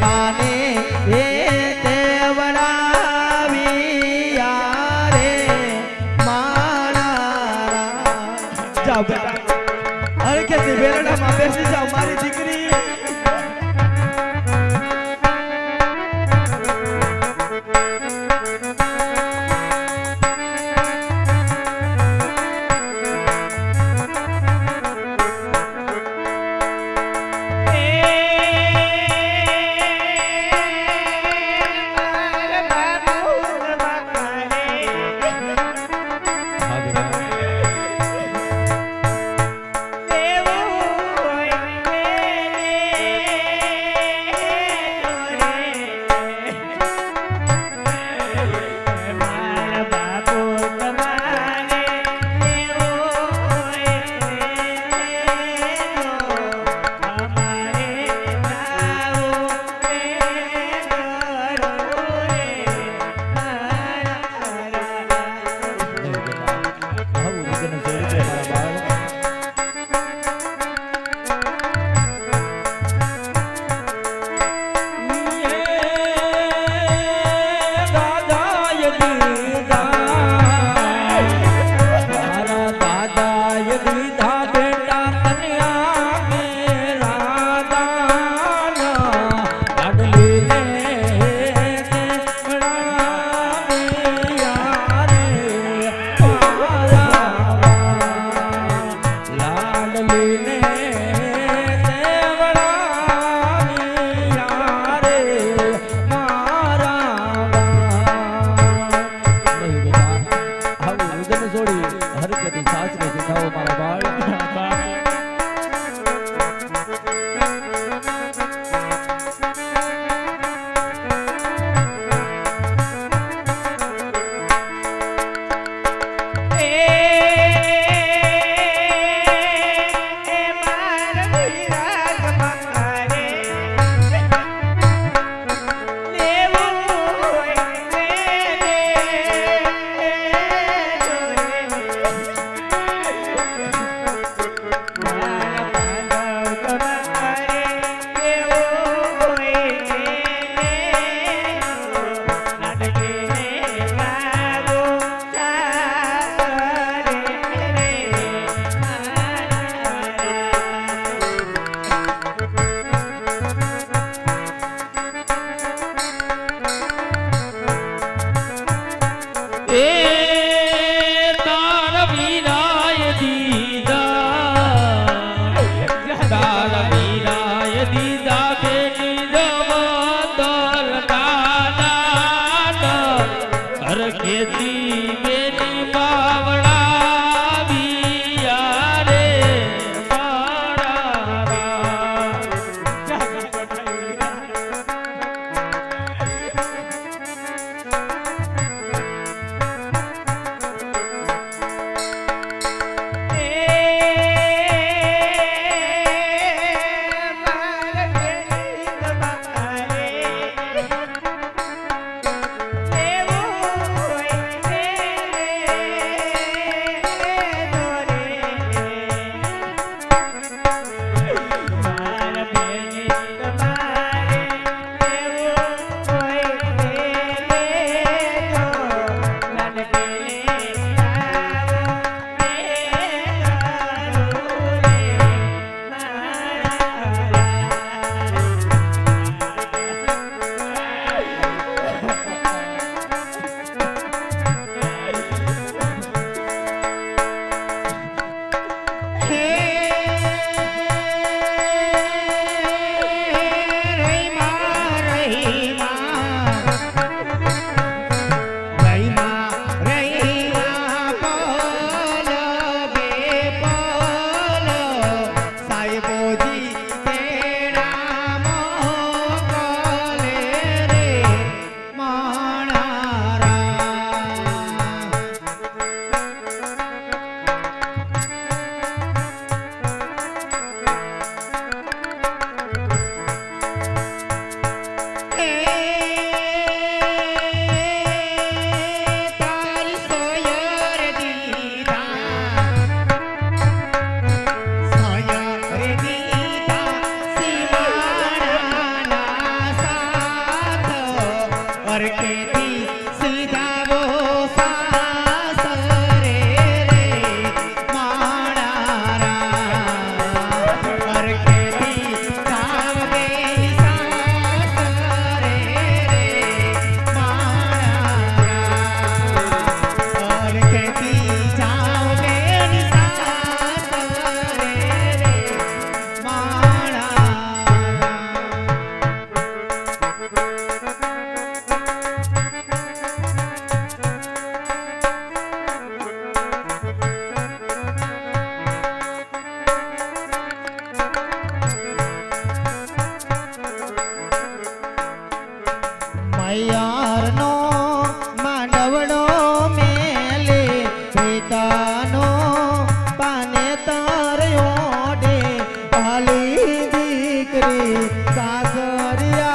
માને એ દેવડાવિયા રે મારા જાઓ બેટા હરખેથી વેરડામાં બેસી જાઓ મારી દીકરી મારી સાસરિયાની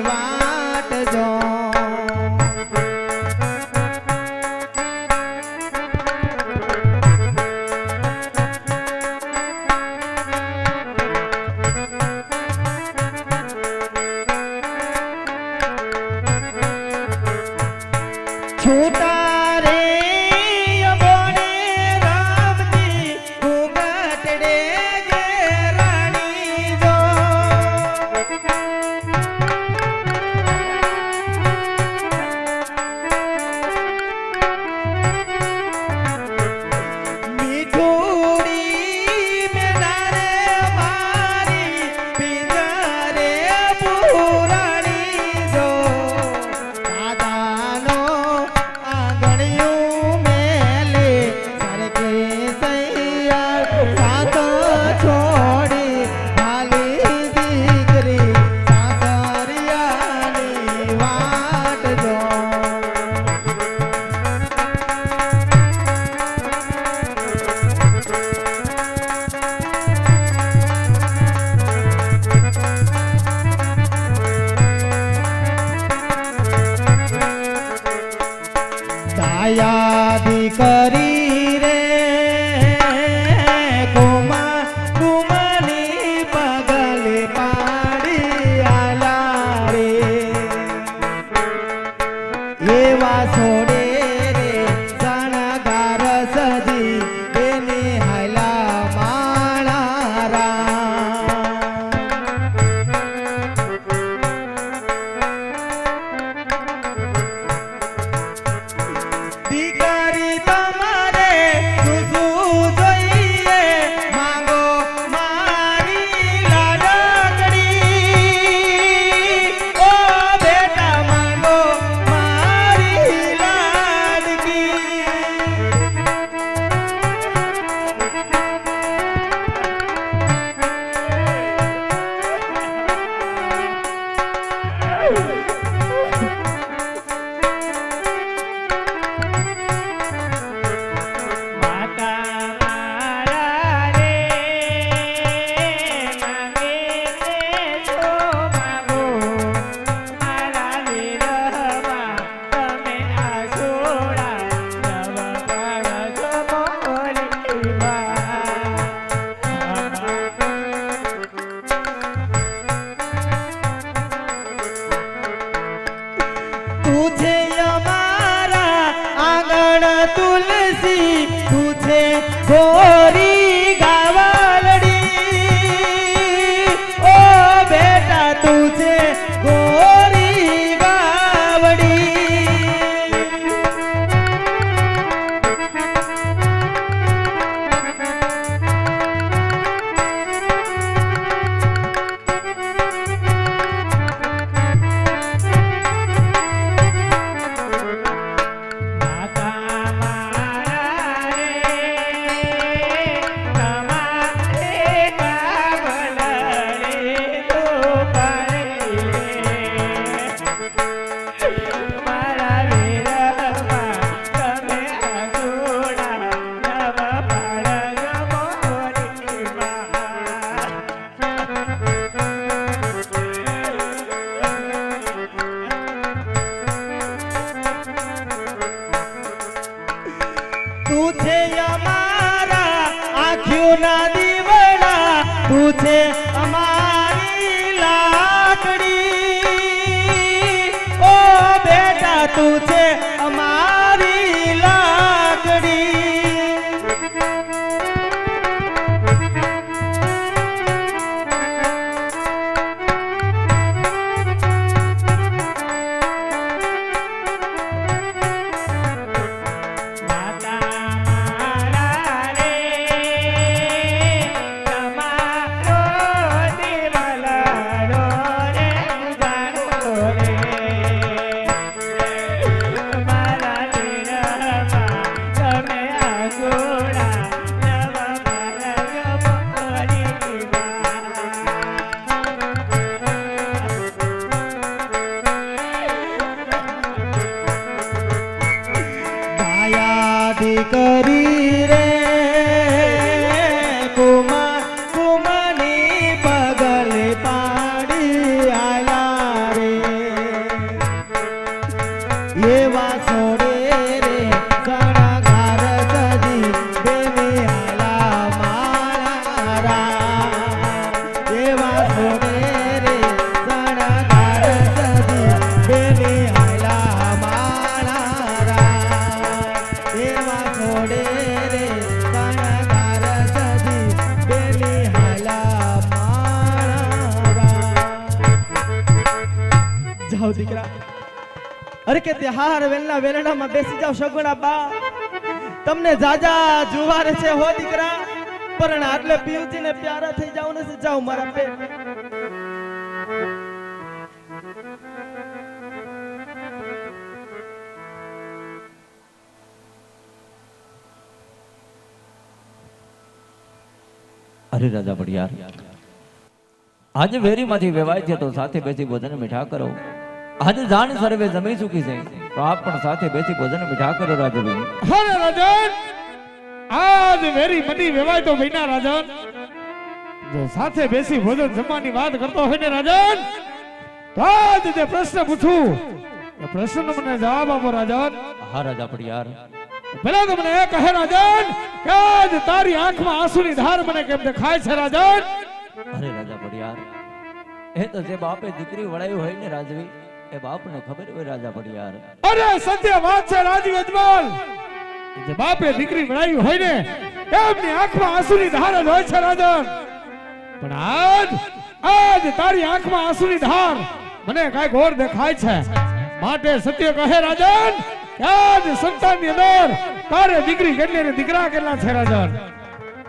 વાટ જો છૂટા રે બોને રામજી ઘૂંઘટડે ઘેરાણી જો મીઠુડી મેનારે મારી પિંજરે પુરાણી જો દાદાનો આંગણિયું મેલે સરકે સૈયા સાત છોડી ભાલી દીકરી સાસરિયાની વાટ જો દાયા દીકરી રે કુમા કુમાની પગલે પાડી આલા રે એવા છોડે રે શણગાર સજી એને હાલા માળા રા દીકરી તમારે શું જોઈએ માંગો મારી લાડકડી ઓ બેટા માંગો મારી લાડકી માતા મારા રે માંગે છે જો માંગો મારા વિરહમાં તમે આસોડા નવ પાડો મોરી તુझे અમારા આંગણ તુલસી તુझे ગોરી ગાવલડી ઓ બેટા તુझे ગોરી ગાવડી માતા મારા રે તમારે કાવલ રે તો પાડી મારા વિરહમાં તમે આસોડા નવ પાડો મોરી તુझे અમારા આંખ્યોના દીવડા તુझे અમારી લાકડી ઓ બેટા તુझे અમારી લાકડી માતા મારા રે તમારો દેવલાડો રે ઉજાડો રે મારા દિલમાં તમે આસોડા નવ પાડો મોરી દાયા દીકરી રે કુમા કુમાની પગલે જાઓ દીકરા અરે કે તે હાર વેલના વેલણામાં બેસી જાઓ સગુણા બા તમને જાજા જુવારે છે હો દીકરા પણ આટલે પિયુજીને પ્યારા થઈ જાવ ને જાઓ મારા પેટ અરે રાજા બડિયાર આજે વેરીમાંથી વેવાય છે તો સાથે બેસી ભોજન મીઠા કરો આજે જાણ સર્વે જમી ચૂકી છે તો આપ પણ સાથે બેસી ભોજન મીઠા કરો રાજવી અરે રાજન આજ વેરી મની વેવાય તો વિના રાજન જો સાથે બેસી ભોજન જમવાની વાત કરતો હોય ને રાજન તો આજ જે પ્રશ્ન પૂછું એ પ્રશ્નનો મને જવાબ આપો રાજન હા રાજા બડિયાર પેલા તો મને એ કહે રાજન કે આજ તારી આંખમાં આંસુની ધાર મને કેમ દેખાય છે રાજન અરે રાજા બડિયાર એ તો જે બાપે દીકરી વળાયું હોય ને રાજવી એ બાપને ખબર હોય રાજા બડિયાર અરે સત્ય વાત છે રાજવી અજમલ જે બાપે દીકરી વળાયું હોય ને એમની આંખમાં આંસુની ધાર જ હોય છે રાજન પણ આજ તારી આંખમાં આંસુની ધાર મને કાંઈક ઓર દેખાય છે માટે સત્ય કહે રાજન આજ સંતાનની અંદર તારે દીકરી કેટલી ને દીકરા કેટલા છે રાજન